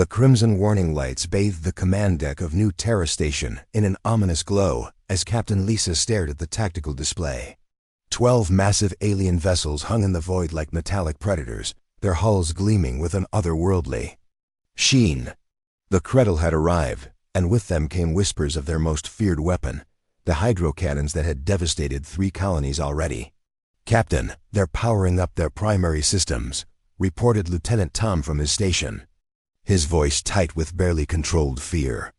The crimson warning lights bathed the command deck of New Terra Station in an ominous glow as Captain Lisa stared at the tactical display. 12 massive alien vessels hung in the void like metallic predators, their hulls gleaming with an otherworldly sheen. The Credle had arrived, and with them came whispers of their most feared weapon, the hydrocannons that had devastated 3 colonies already. "Captain, they're powering up their primary systems," reported Lieutenant Tom from his station, his voice tight with barely controlled fear.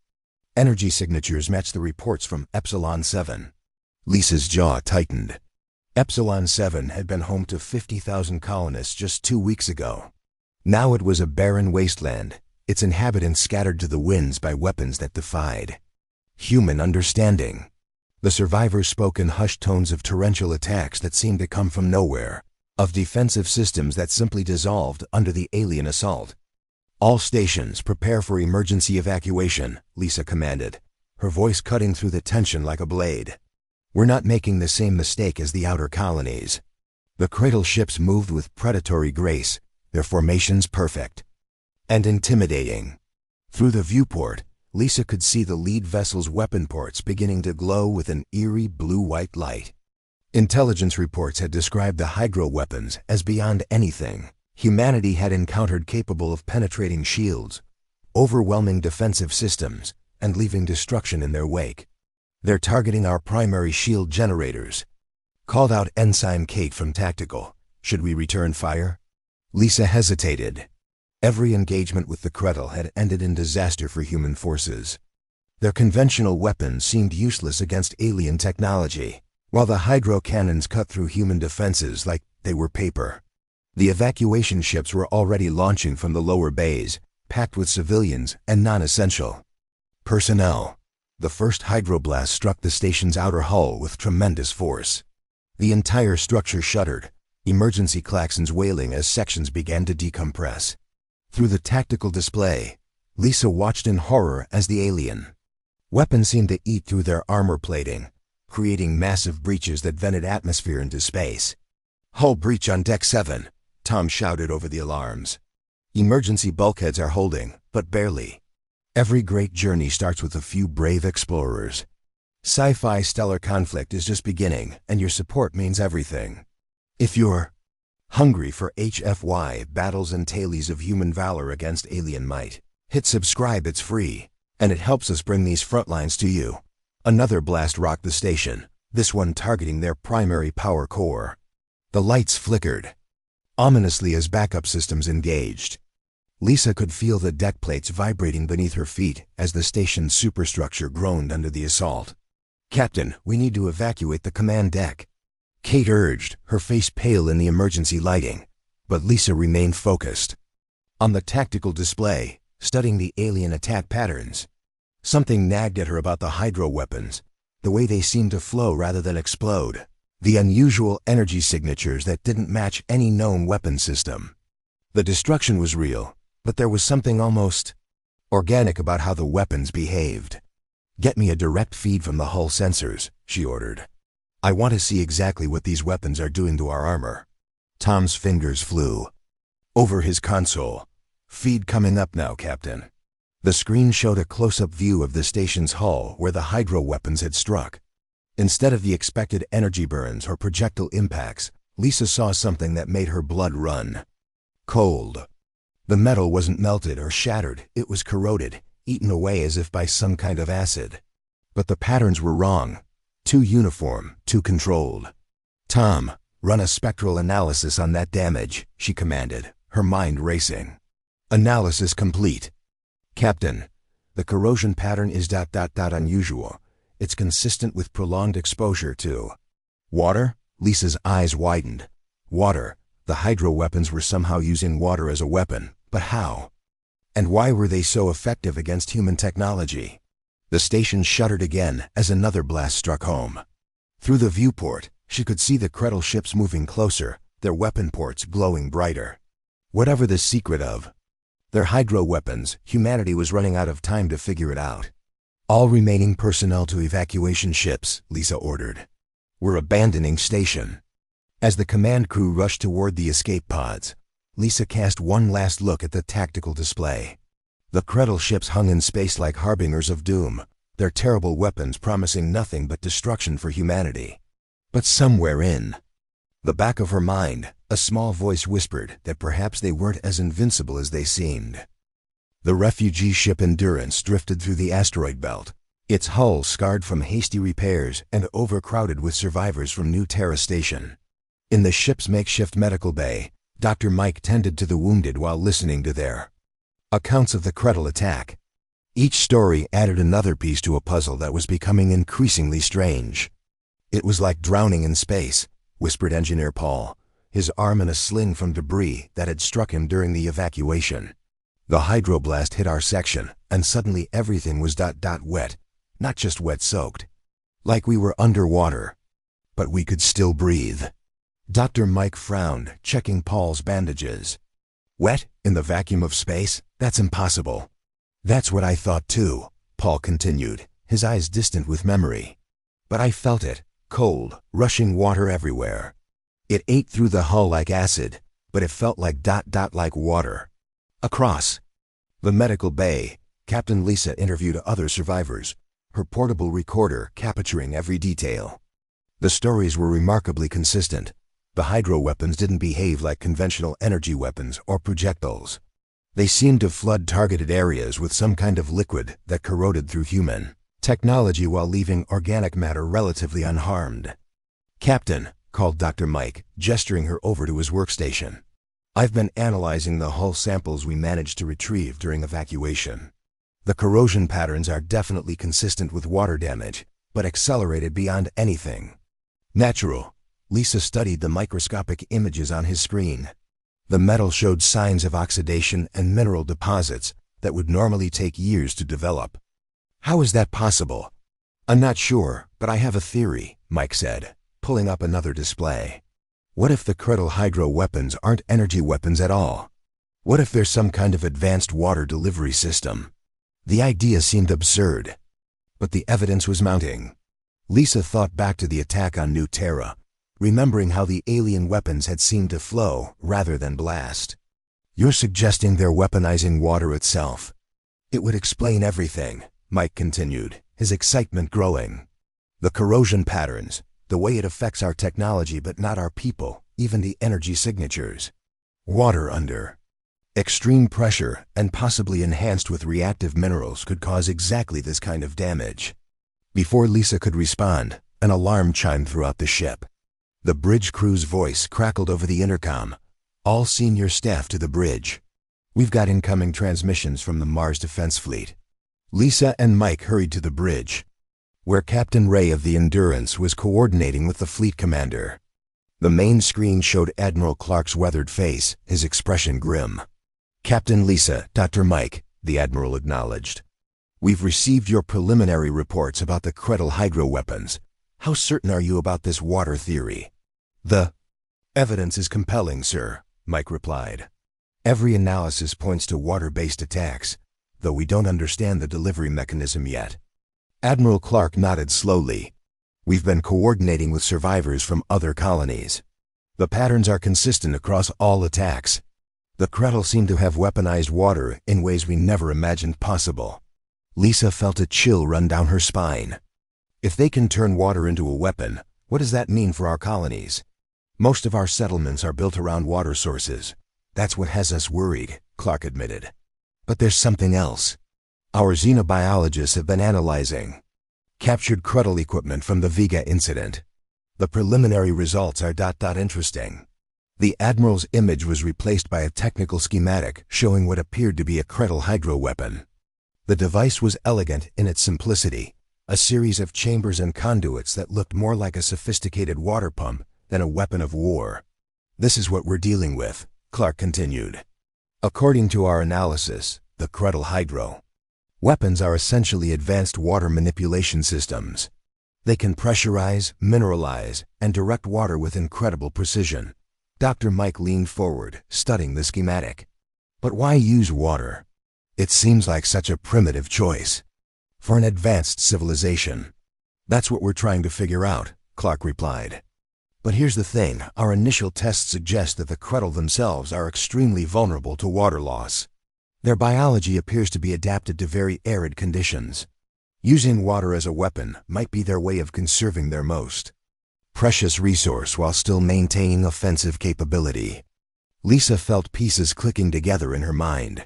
Energy signatures matched the reports from Epsilon 7. Lisa's jaw tightened. Epsilon 7 had been home to 50,000 colonists just 2 weeks ago. Now it was a barren wasteland, its inhabitants scattered to the winds by weapons that defied human understanding. The survivors spoke in hushed tones of torrential attacks that seemed to come from nowhere, of defensive systems that simply dissolved under the alien assault. "All stations, prepare for emergency evacuation," Lisa commanded, her voice cutting through the tension like a blade. "We're not making the same mistake as the outer colonies." The Cradle ships moved with predatory grace, their formations perfect and intimidating. Through the viewport, Lisa could see the lead vessel's weapon ports beginning to glow with an eerie blue-white light. Intelligence reports had described the hydro weapons as beyond anything humanity had encountered, capable of penetrating shields, overwhelming defensive systems, and leaving destruction in their wake. "They're targeting our primary shield generators," called out Ensign Kate from Tactical. "Should we return fire?" Lisa hesitated. Every engagement with the Credle had ended in disaster for human forces. Their conventional weapons seemed useless against alien technology, while the hydro cannons cut through human defenses like they were paper. The evacuation ships were already launching from the lower bays, packed with civilians and non-essential personnel. The first hydroblast struck the station's outer hull with tremendous force. The entire structure shuddered, emergency klaxons wailing as sections began to decompress. Through the tactical display, Lisa watched in horror as the alien weapons seemed to eat through their armor plating, creating massive breaches that vented atmosphere into space. "Hull breach on Deck 7, Tom shouted over the alarms. "Emergency bulkheads are holding, but barely. Every great journey starts with a few brave explorers. Sci-Fi stellar conflict is just beginning, and your support means everything. If you're hungry for HFY battles and tales of human valor against alien might, hit subscribe, it's free, and it helps us bring these front lines to you." Another blast rocked the station, this one targeting their primary power core. The lights flickered ominously as backup systems engaged. Lisa could feel the deck plates vibrating beneath her feet as the station's superstructure groaned under the assault. "Captain, we need to evacuate the command deck," Kate urged, her face pale in the emergency lighting, but Lisa remained focused on the tactical display, studying the alien attack patterns. Something nagged at her about the hydro weapons, the way they seemed to flow rather than explode, the unusual energy signatures that didn't match any known weapon system. The destruction was real, but there was something almost organic about how the weapons behaved. "Get me a direct feed from the hull sensors," she ordered. "I want to see exactly what these weapons are doing to our armor." Tom's fingers flew over his console. "Feed coming up now, Captain." The screen showed a close-up view of the station's hull where the hydro weapons had struck. Instead of the expected energy burns or projectile impacts, Lisa saw something that made her blood run cold. The metal wasn't melted or shattered, it was corroded, eaten away as if by some kind of acid. But the patterns were wrong. Too uniform, too controlled. "Tom, run a spectral analysis on that damage," she commanded, her mind racing. "Analysis complete." "Captain, the corrosion pattern is ... unusual. It's consistent with prolonged exposure to water?" Lisa's eyes widened. Water. The hydro weapons were somehow using water as a weapon, but how? And why were they so effective against human technology? The station shuddered again as another blast struck home. Through the viewport, she could see the Credle ships moving closer, their weapon ports glowing brighter. Whatever the secret of their hydro weapons, humanity was running out of time to figure it out. "All remaining personnel to evacuation ships," Lisa ordered. "We're abandoning station." As the command crew rushed toward the escape pods, Lisa cast one last look at the tactical display. The Kretel ships hung in space like harbingers of doom, their terrible weapons promising nothing but destruction for humanity. But somewhere in the back of her mind, a small voice whispered that perhaps they weren't as invincible as they seemed. The refugee ship Endurance drifted through the asteroid belt, its hull scarred from hasty repairs and overcrowded with survivors from New Terra Station. In the ship's makeshift medical bay, Dr. Mike tended to the wounded while listening to their accounts of the Kretel attack. Each story added another piece to a puzzle that was becoming increasingly strange. "It was like drowning in space," whispered Engineer Paul, his arm in a sling from debris that had struck him during the evacuation. "The hydroblast hit our section, and suddenly everything was wet, not just wet-soaked. Like we were underwater. But we could still breathe." Dr. Mike frowned, checking Paul's bandages. "Wet, in the vacuum of space? That's impossible." "That's what I thought too," Paul continued, his eyes distant with memory. "But I felt it, cold, rushing water everywhere. It ate through the hull like acid, but it felt like like water. Across the medical bay, Captain Lisa interviewed other survivors, her portable recorder capturing every detail. The stories were remarkably consistent. The hydro weapons didn't behave like conventional energy weapons or projectiles. They seemed to flood targeted areas with some kind of liquid that corroded through human technology while leaving organic matter relatively unharmed. "Captain," called Dr. Mike, gesturing her over to his workstation. "I've been analyzing the hull samples we managed to retrieve during evacuation. The corrosion patterns are definitely consistent with water damage, but accelerated beyond anything natural." Lisa studied the microscopic images on his screen. The metal showed signs of oxidation and mineral deposits that would normally take years to develop. "How is that possible?" "I'm not sure, but I have a theory," Mike said, pulling up another display. "What if the Kretel hydro weapons aren't energy weapons at all? What if there's some kind of advanced water delivery system?" The idea seemed absurd, but the evidence was mounting. Lisa thought back to the attack on New Terra, remembering how the alien weapons had seemed to flow rather than blast. "You're suggesting they're weaponizing water itself?" "It would explain everything," Mike continued, his excitement growing. "The corrosion patterns, the way it affects our technology but not our people, even the energy signatures. Water under extreme pressure and possibly enhanced with reactive minerals could cause exactly this kind of damage." Before Lisa could respond, an alarm chimed throughout the ship. The bridge crew's voice crackled over the intercom. "All senior staff to the bridge. We've got incoming transmissions from the Mars Defense Fleet." Lisa and Mike hurried to the bridge, where Captain Ray of the Endurance was coordinating with the fleet commander. The main screen showed Admiral Clark's weathered face, his expression grim. "Captain Lisa, Dr. Mike," the Admiral acknowledged. "We've received your preliminary reports about the Kretel hydro weapons. How certain are you about this water theory?" "The evidence is compelling, sir," Mike replied. "Every analysis points to water-based attacks, though we don't understand the delivery mechanism yet." Admiral Clark nodded slowly. "We've been coordinating with survivors from other colonies. The patterns are consistent across all attacks. The Kretel seem to have weaponized water in ways we never imagined possible." Lisa felt a chill run down her spine. If they can turn water into a weapon, what does that mean for our colonies? "Most of our settlements are built around water sources. That's what has us worried," Clark admitted. "But there's something else. Our xenobiologists have been analyzing captured Kretel equipment from the Vega incident. The preliminary results are interesting." The Admiral's image was replaced by a technical schematic showing what appeared to be a Kretel hydro weapon. The device was elegant in its simplicity, a series of chambers and conduits that looked more like a sophisticated water pump than a weapon of war. "This is what we're dealing with," Clark continued. "According to our analysis, the Kretel hydro weapons are essentially advanced water manipulation systems. They can pressurize, mineralize, and direct water with incredible precision." Dr. Mike leaned forward, studying the schematic. "But why use water? It seems like such a primitive choice for an advanced civilization." "That's what we're trying to figure out," Clark replied. "But here's the thing, our initial tests suggest that the Kretel themselves are extremely vulnerable to water loss. Their biology appears to be adapted to very arid conditions. Using water as a weapon might be their way of conserving their most precious resource while still maintaining offensive capability. Lisa felt pieces clicking together in her mind.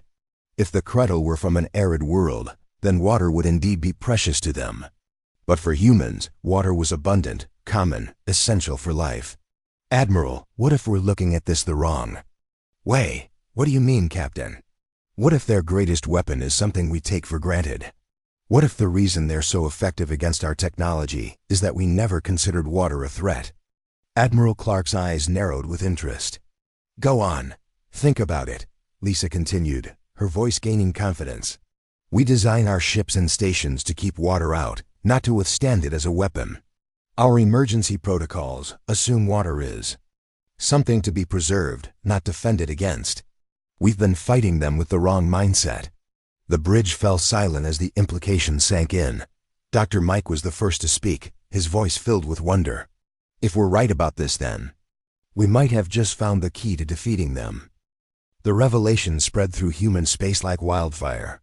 If the Kretel were from an arid world, then water would indeed be precious to them. But for humans, water was abundant, common, essential for life. Admiral, what if we're looking at this the wrong way? What do you mean, Captain? What if their greatest weapon is something we take for granted? What if the reason they're so effective against our technology is that we never considered water a threat? Admiral Clark's eyes narrowed with interest. Go on. Think about it, Lisa continued, her voice gaining confidence. We design our ships and stations to keep water out, not to withstand it as a weapon. Our emergency protocols assume water is something to be preserved, not defended against. We've been fighting them with the wrong mindset. The bridge fell silent as the implication sank in. Dr. Mike was the first to speak, his voice filled with wonder. If we're right about this then, we might have just found the key to defeating them. The revelation spread through human space like wildfire.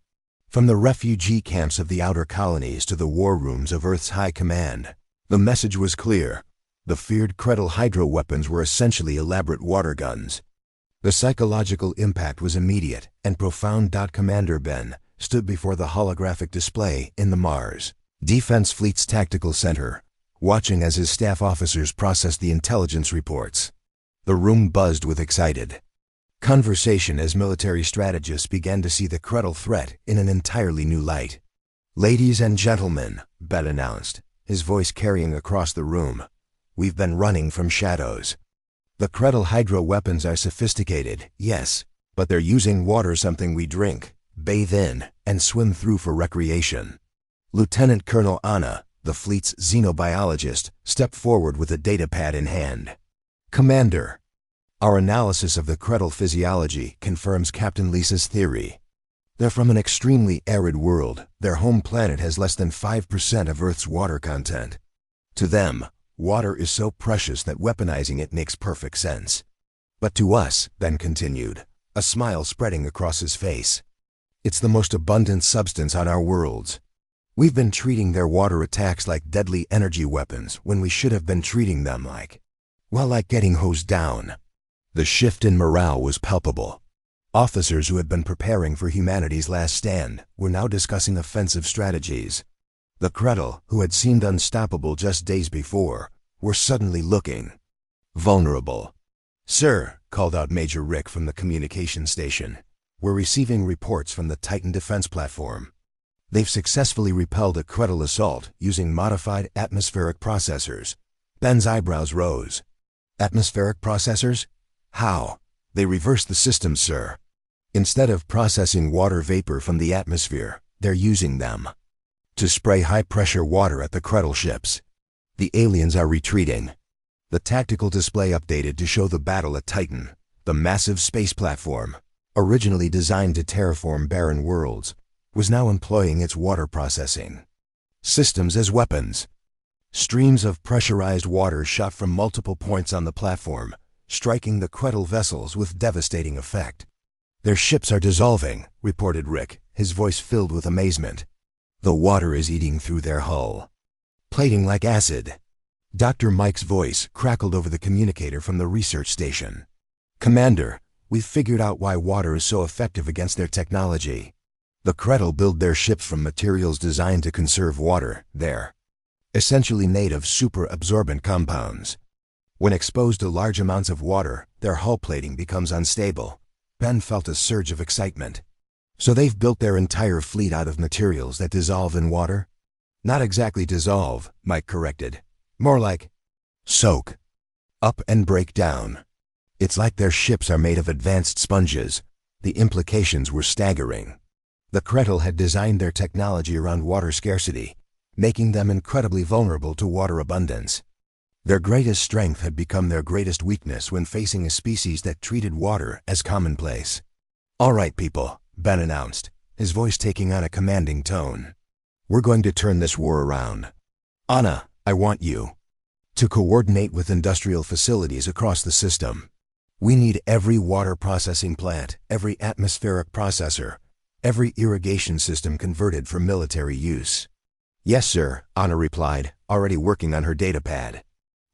From the refugee camps of the outer colonies to the war rooms of Earth's high command, the message was clear. The feared Kretel hydro weapons were essentially elaborate water guns. The psychological impact was immediate and profound. Commander Ben stood before the holographic display in the Mars Defense Fleet's Tactical Center, watching as his staff officers processed the intelligence reports. The room buzzed with excited conversation as military strategists began to see the Kretel threat in an entirely new light. Ladies and gentlemen, Ben announced, his voice carrying across the room, we've been running from shadows. The Kretel hydro weapons are sophisticated, yes, but they're using water, something we drink, bathe in, and swim through for recreation. Lieutenant Colonel Anna, the fleet's xenobiologist, stepped forward with a datapad in hand. Commander, our analysis of the Kretel physiology confirms Captain Lisa's theory. They're from an extremely arid world. Their home planet has less than 5% of Earth's water content. To them, water is so precious that weaponizing it makes perfect sense. But to us, Ben continued, a smile spreading across his face, it's the most abundant substance on our worlds. We've been treating their water attacks like deadly energy weapons when we should have been treating them like getting hosed down. The shift in morale was palpable. Officers who had been preparing for humanity's last stand were now discussing offensive strategies. The Kretel, who had seemed unstoppable just days before, were suddenly looking vulnerable. Sir, called out Major Rick from the communication station, we're receiving reports from the Titan defense platform. They've successfully repelled a Kretel assault using modified atmospheric processors. Ben's eyebrows rose. Atmospheric processors? How? They reversed the system, sir. Instead of processing water vapor from the atmosphere, they're using them to spray high-pressure water at the Kretel ships. The aliens are retreating. The tactical display updated to show the battle at Titan, the massive space platform, originally designed to terraform barren worlds, was now employing its water processing systems as weapons. Streams of pressurized water shot from multiple points on the platform, striking the Kretel vessels with devastating effect. Their ships are dissolving, reported Rick, his voice filled with amazement. The water is eating through their hull, plating like acid. Dr. Mike's voice crackled over the communicator from the research station. Commander, we've figured out why water is so effective against their technology. The Kretel build their ships from materials designed to conserve water. They're essentially made of super-absorbent compounds. When exposed to large amounts of water, their hull plating becomes unstable. Ben felt a surge of excitement. So they've built their entire fleet out of materials that dissolve in water? Not exactly dissolve, Mike corrected. More like soak up and break down. It's like their ships are made of advanced sponges. The implications were staggering. The Kretel had designed their technology around water scarcity, making them incredibly vulnerable to water abundance. Their greatest strength had become their greatest weakness when facing a species that treated water as commonplace. All right, people, Ben announced, his voice taking on a commanding tone. We're going to turn this war around. Anna, I want you to coordinate with industrial facilities across the system. We need every water processing plant, every atmospheric processor, every irrigation system converted for military use." "Yes, sir," Anna replied, already working on her datapad.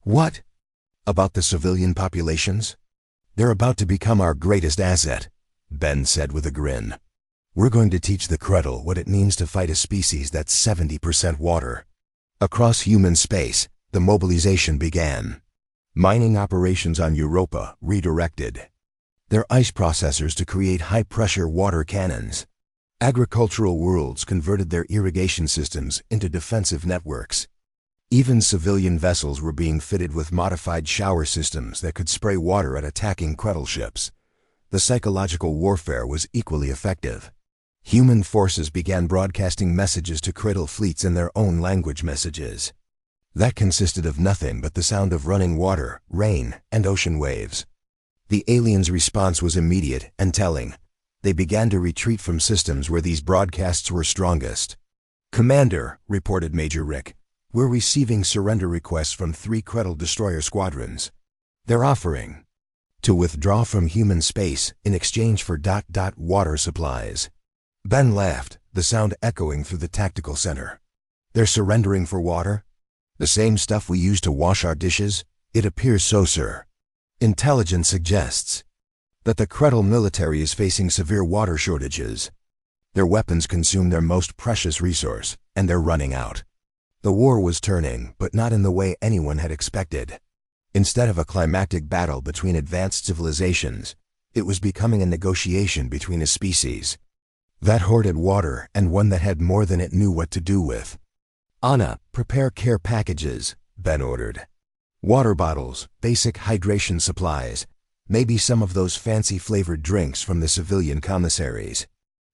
"What about the civilian populations?" "They're about to become our greatest asset," Ben said with a grin. "We're going to teach the Kretel what it means to fight a species that's 70% water." Across human space, the mobilization began. Mining operations on Europa redirected their ice processors to create high-pressure water cannons. Agricultural worlds converted their irrigation systems into defensive networks. Even civilian vessels were being fitted with modified shower systems that could spray water at attacking Kretel ships. The psychological warfare was equally effective. Human forces began broadcasting messages to Kretel fleets in their own language messages. That consisted of nothing but the sound of running water, rain, and ocean waves. The aliens' response was immediate and telling. They began to retreat from systems where these broadcasts were strongest. "Commander," reported Major Rick, "we're receiving surrender requests from 3 Kretel destroyer squadrons. They're offering to withdraw from human space in exchange for water supplies." Ben laughed, the sound echoing through the tactical center. "They're surrendering for water? The same stuff we use to wash our dishes?" "It appears so, sir. Intelligence suggests that the Kretel military is facing severe water shortages. Their weapons consume their most precious resource, and they're running out." The war was turning, but not in the way anyone had expected. Instead of a climactic battle between advanced civilizations, it was becoming a negotiation between a species that hoarded water and one that had more than it knew what to do with. "Anna, prepare care packages," Ben ordered. "Water bottles, basic hydration supplies, maybe some of those fancy flavored drinks from the civilian commissaries.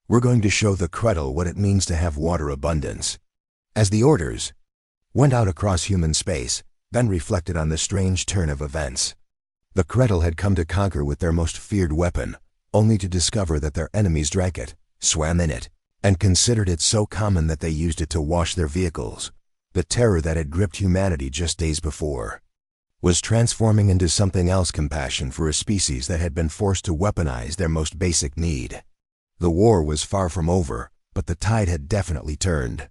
We're going to show the Kretel what it means to have water abundance." As the orders went out across human space, Ben reflected on the strange turn of events. The Kretel had come to conquer with their most feared weapon, only to discover that their enemies drank it, swam in it, and considered it so common that they used it to wash their vehicles. The terror that had gripped humanity just days before was transforming into something else: compassion for a species that had been forced to weaponize their most basic need. The war was far from over, but the tide had definitely turned.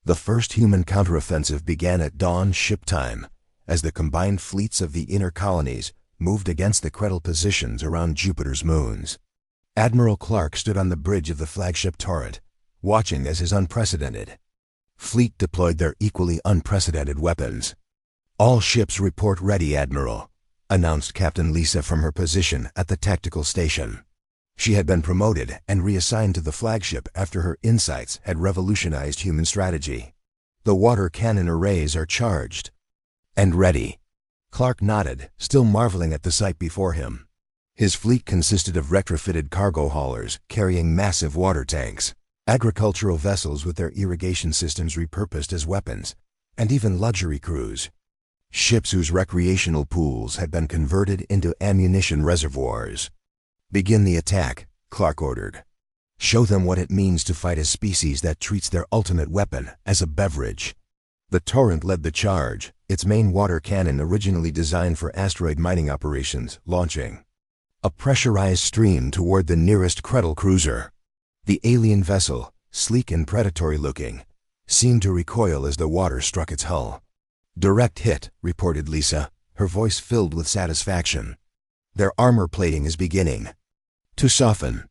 The first human counteroffensive began at dawn ship time, as the combined fleets of the inner colonies moved against the Kretel positions around Jupiter's moons. Admiral Clark stood on the bridge of the flagship turret, watching as his unprecedented fleet deployed their equally unprecedented weapons. "All ships report ready, Admiral," announced Captain Lisa from her position at the tactical station. She had been promoted and reassigned to the flagship after her insights had revolutionized human strategy. "The water cannon arrays are charged and ready." Clark nodded, still marveling at the sight before him. His fleet consisted of retrofitted cargo haulers carrying massive water tanks, agricultural vessels with their irrigation systems repurposed as weapons, and even luxury crews. Ships whose recreational pools had been converted into ammunition reservoirs. "Begin the attack," Clark ordered. "Show them what it means to fight a species that treats their ultimate weapon as a beverage." The Torrent led the charge, its main water cannon originally designed for asteroid mining operations, launching a pressurized stream toward the nearest Kretel cruiser. The alien vessel, sleek and predatory-looking, seemed to recoil as the water struck its hull. "Direct hit," reported Lisa, her voice filled with satisfaction. "Their armor plating is beginning to soften."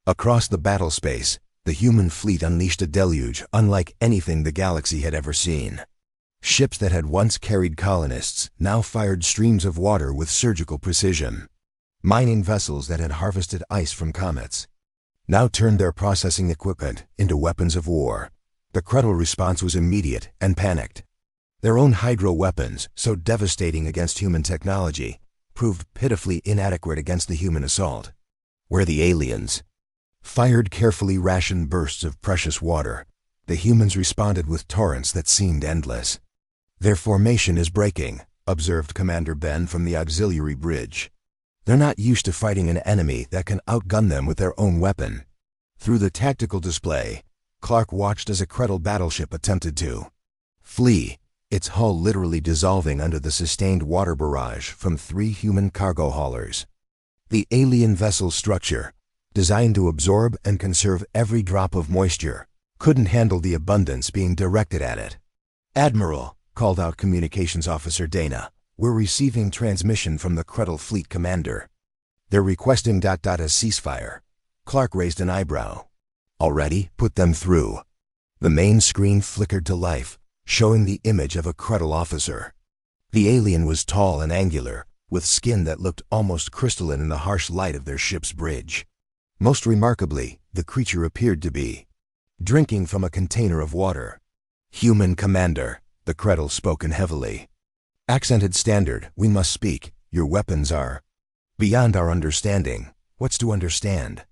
Across the battle space, the human fleet unleashed a deluge unlike anything the galaxy had ever seen. Ships that had once carried colonists now fired streams of water with surgical precision. Mining vessels that had harvested ice from comets now turned their processing equipment into weapons of war. The Kretel response was immediate and panicked. Their own hydro weapons, so devastating against human technology, proved pitifully inadequate against the human assault. Where the aliens fired carefully rationed bursts of precious water, the humans responded with torrents that seemed endless. "Their formation is breaking," observed Commander Ben from the auxiliary bridge. "They're not used to fighting an enemy that can outgun them with their own weapon." Through the tactical display, Clark watched as a Kretel battleship attempted to flee, its hull literally dissolving under the sustained water barrage from 3 human cargo haulers. The alien vessel's structure, designed to absorb and conserve every drop of moisture, couldn't handle the abundance being directed at it. "Admiral," called out Communications Officer Dana, "we're receiving transmission from the Kretel Fleet Commander. They're requesting a ceasefire." Clark raised an eyebrow. "Already? Put them through." The main screen flickered to life, showing the image of a Kretel officer. The alien was tall and angular, with skin that looked almost crystalline in the harsh light of their ship's bridge. Most remarkably, the creature appeared to be drinking from a container of water. "Human Commander," the Kretel spoken heavily. "Accented standard, we must speak. Your weapons are beyond our understanding." "What's to understand?"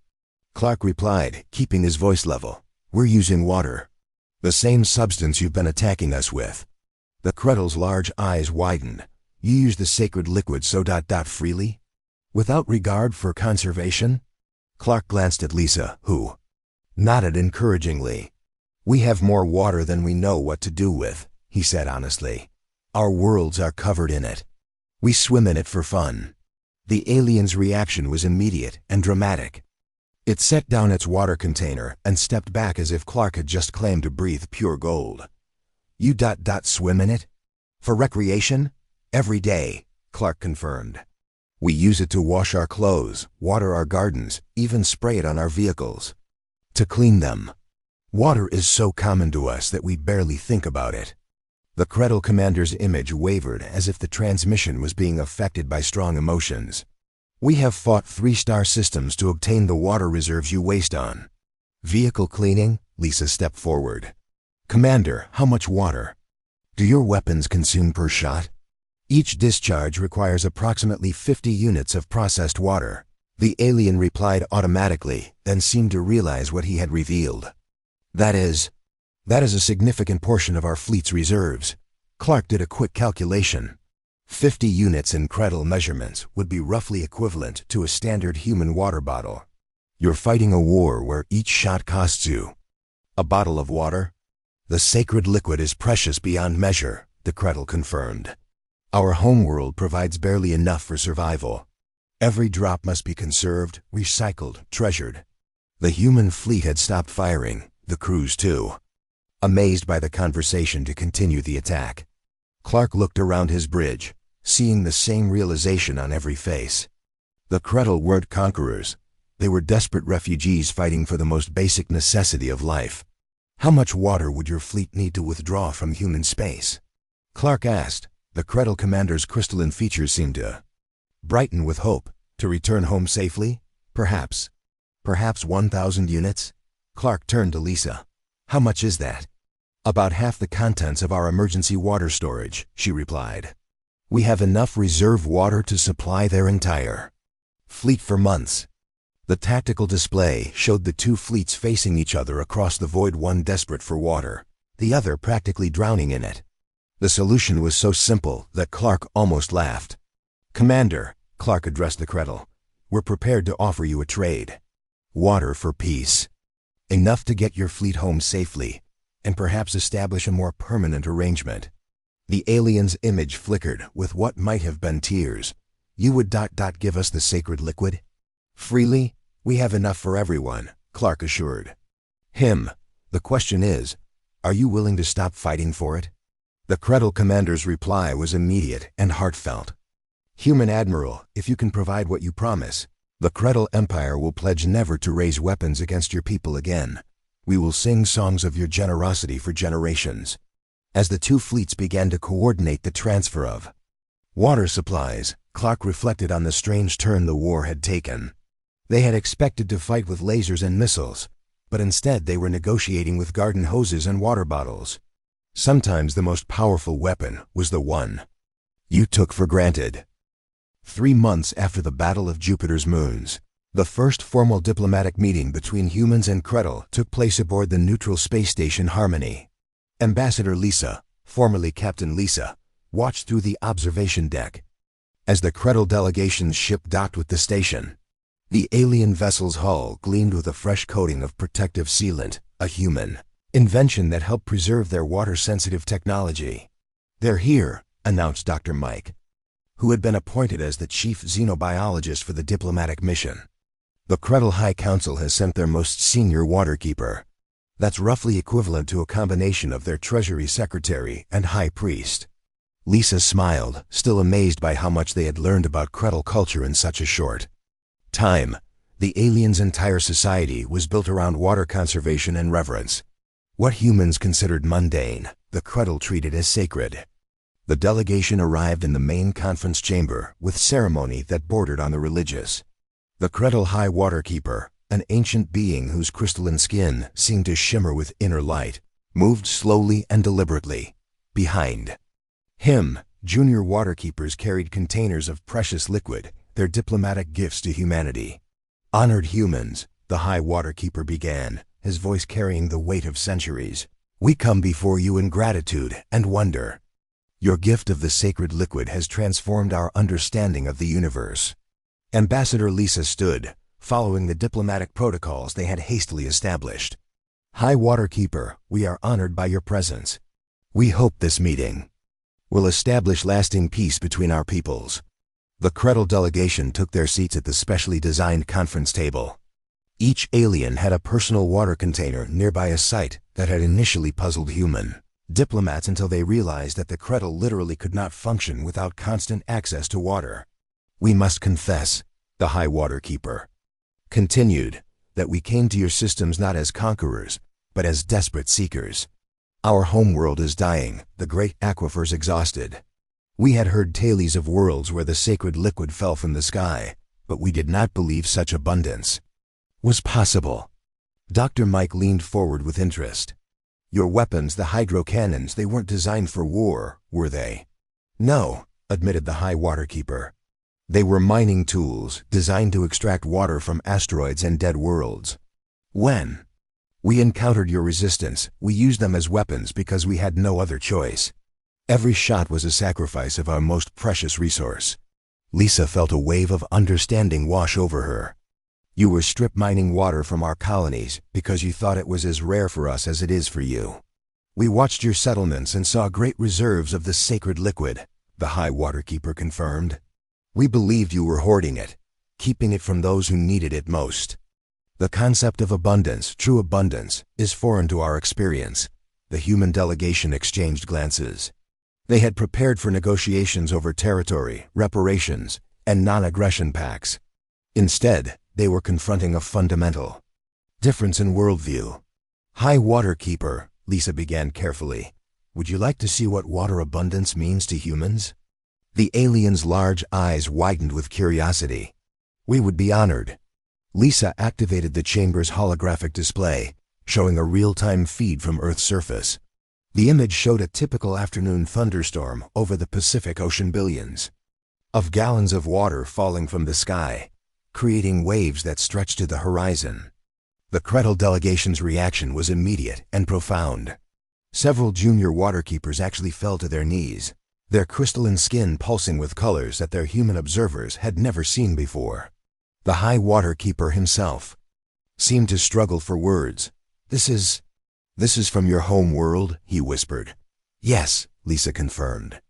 Clark replied, keeping his voice level. "We're using water. The same substance you've been attacking us with." The Kretel's large eyes widened. "You use the sacred liquid so freely? Without regard for conservation?" Clark glanced at Lisa, who nodded encouragingly. "We have more water than we know what to do with," he said honestly. "Our worlds are covered in it. We swim in it for fun." The alien's reaction was immediate and dramatic. It set down its water container and stepped back as if Clark had just claimed to breathe pure gold. "You swim in it? For recreation?" "Every day," Clark confirmed. "We use it to wash our clothes, water our gardens, even spray it on our vehicles. To clean them. Water is so common to us that we barely think about it." The Kretel commander's image wavered as if the transmission was being affected by strong emotions. "We have fought 3-star systems to obtain the water reserves you waste on." "Vehicle cleaning?" Lisa stepped forward. "Commander, how much water do your weapons consume per shot?" "Each discharge requires approximately 50 units of processed water." The alien replied automatically, then seemed to realize what he had revealed. That is a significant portion of our fleet's reserves." Clark did a quick calculation. 50 units in Kretel measurements would be roughly equivalent to a standard human water bottle. "You're fighting a war where each shot costs you a bottle of water?" "The sacred liquid is precious beyond measure," the Kretel confirmed. "Our homeworld provides barely enough for survival. Every drop must be conserved, recycled, treasured." The human fleet had stopped firing, the crews too, amazed by the conversation to continue the attack. Clark looked around his bridge, seeing the same realization on every face. The Kretel weren't conquerors. They were desperate refugees fighting for the most basic necessity of life. "How much water would your fleet need to withdraw from human space?" Clark asked. The Kretel commander's crystalline features seemed to brighten with hope. "To return home safely? Perhaps 1,000 units?" Clark turned to Lisa. "How much is that?" "About half the contents of our emergency water storage," she replied. "We have enough reserve water to supply their entire fleet for months." The tactical display showed the two fleets facing each other across the void, one desperate for water, the other practically drowning in it. The solution was so simple that Clark almost laughed. "Commander," Clark addressed the Kretel, "we're prepared to offer you a trade. Water for peace. Enough to get your fleet home safely, and perhaps establish a more permanent arrangement." The alien's image flickered with what might have been tears. "You would give us the sacred liquid?" "Freely? We have enough for everyone," Clark assured him. "The question is, are you willing to stop fighting for it?" The Kretel commander's reply was immediate and heartfelt. "Human Admiral, if you can provide what you promise, the Kretel Empire will pledge never to raise weapons against your people again. We will sing songs of your generosity for generations." As the two fleets began to coordinate the transfer of water supplies, Clark reflected on the strange turn the war had taken. They had expected to fight with lasers and missiles, but instead they were negotiating with garden hoses and water bottles. Sometimes the most powerful weapon was the one you took for granted. 3 months after the Battle of Jupiter's Moons, the first formal diplomatic meeting between humans and Kretel took place aboard the neutral space station Harmony. Ambassador Lisa, formerly Captain Lisa, watched through the observation deck. As the Kretel delegation's ship docked with the station, the alien vessel's hull gleamed with a fresh coating of protective sealant, a human invention that helped preserve their water-sensitive technology. "They're here," announced Dr. Mike. who had been appointed as the chief xenobiologist for the diplomatic mission. The Kretel High Council has sent their most senior waterkeeper. That's roughly equivalent to a combination of their treasury secretary and high priest. Lisa smiled, still amazed by how much they had learned about Kretel culture in such a short time. The aliens' entire society was built around water conservation and reverence. What humans considered mundane, the Kretel treated as sacred. The delegation arrived in the main conference chamber with ceremony that bordered on the religious. The Kretel High Waterkeeper, an ancient being whose crystalline skin seemed to shimmer with inner light, moved slowly and deliberately. Behind him, junior waterkeepers carried containers of precious liquid, their diplomatic gifts to humanity. Honored humans, the High Waterkeeper began, his voice carrying the weight of centuries. We come before you in gratitude and wonder. Your gift of the sacred liquid has transformed our understanding of the universe. Ambassador Lisa stood, following the diplomatic protocols they had hastily established. High Waterkeeper, we are honored by your presence. We hope this meeting will establish lasting peace between our peoples. The Kretel delegation took their seats at the specially designed conference table. Each alien had a personal water container nearby a site that had initially puzzled human diplomats until they realized that the Kretel literally could not function without constant access to water. We must confess, the High Waterkeeper continued, that we came to your systems not as conquerors, but as desperate seekers. Our homeworld is dying, the great aquifers exhausted. We had heard tales of worlds where the sacred liquid fell from the sky, but we did not believe such abundance was possible. Dr. Mike leaned forward with interest. Your weapons, the hydro cannons, they weren't designed for war, were they? No, admitted the High Waterkeeper. They were mining tools designed to extract water from asteroids and dead worlds. When we encountered your resistance, we used them as weapons because we had no other choice. Every shot was a sacrifice of our most precious resource. Lisa felt a wave of understanding wash over her. You were strip mining water from our colonies because you thought it was as rare for us as it is for you. We watched your settlements and saw great reserves of the sacred liquid, the High Waterkeeper confirmed. We believed you were hoarding it, keeping it from those who needed it most. The concept of abundance, true abundance, is foreign to our experience. The human delegation exchanged glances. They had prepared for negotiations over territory, reparations, and non-aggression pacts. Instead, they were confronting a fundamental difference in worldview. High Waterkeeper, Lisa began carefully, would you like to see what water abundance means to humans? The alien's large eyes widened with curiosity. We would be honored. Lisa activated the chamber's holographic display, showing a real-time feed from Earth's surface. The image showed a typical afternoon thunderstorm over the Pacific Ocean, billions of gallons of water falling from the sky, creating waves that stretched to the horizon. The Kretel delegation's reaction was immediate and profound. Several junior waterkeepers actually fell to their knees, their crystalline skin pulsing with colors that their human observers had never seen before. The High Waterkeeper himself seemed to struggle for words. This is from your home world, he whispered. Yes, Lisa confirmed.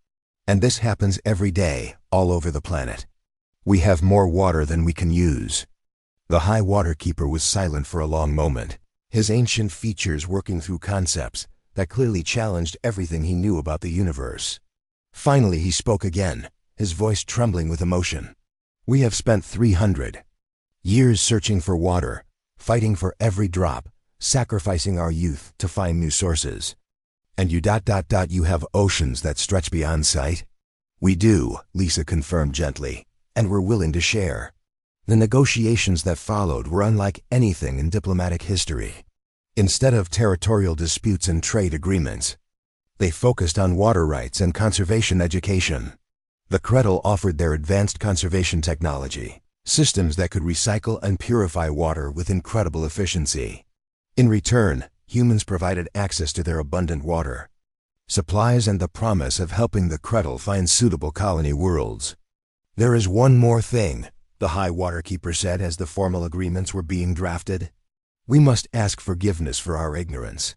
And this happens every day, all over the planet. We have more water than we can use. The High Waterkeeper was silent for a long moment, his ancient features working through concepts that clearly challenged everything he knew about the universe. Finally he spoke again, his voice trembling with emotion. We have spent 300 years searching for water, fighting for every drop, sacrificing our youth to find new sources. And you have oceans that stretch beyond sight? We do, Lisa confirmed gently, and we're willing to share. The negotiations that followed were unlike anything in diplomatic history. Instead of territorial disputes and trade agreements, they focused on water rights and conservation education. The Kretel offered their advanced conservation technology, systems that could recycle and purify water with incredible efficiency. In return, humans provided access to their abundant water supplies and the promise of helping the Kretel find suitable colony worlds. There is one more thing, the High Waterkeeper said as the formal agreements were being drafted. We must ask forgiveness for our ignorance.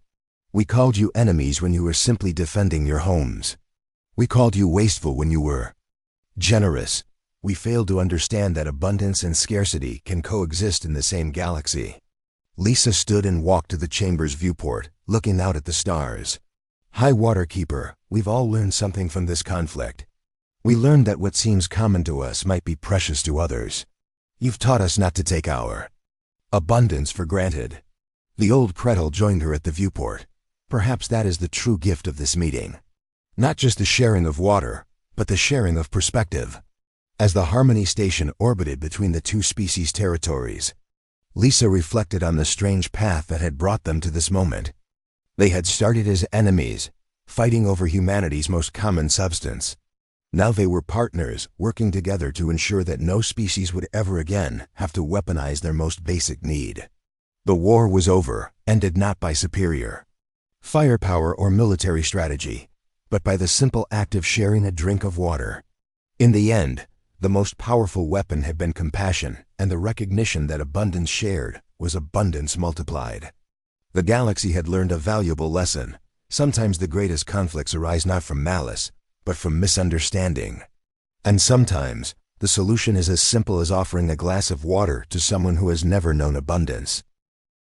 We called you enemies when you were simply defending your homes. We called you wasteful when you were generous. We fail to understand that abundance and scarcity can coexist in the same galaxy. Lisa stood and walked to the chamber's viewport, looking out at the stars. High Waterkeeper, we've all learned something from this conflict. We learned that what seems common to us might be precious to others. You've taught us not to take our abundance for granted. The old Kretel joined her at the viewport. Perhaps that is the true gift of this meeting. Not just the sharing of water, but the sharing of perspective. As the Harmony Station orbited between the two species' territories, Lisa reflected on the strange path that had brought them to this moment. They had started as enemies, fighting over humanity's most common substance. Now they were partners, working together to ensure that no species would ever again have to weaponize their most basic need. The war was over, ended not by superior firepower or military strategy, but by the simple act of sharing a drink of water. In the end, the most powerful weapon had been compassion, and the recognition that abundance shared was abundance multiplied. The galaxy had learned a valuable lesson. Sometimes the greatest conflicts arise not from malice, but from misunderstanding. And sometimes, the solution is as simple as offering a glass of water to someone who has never known abundance.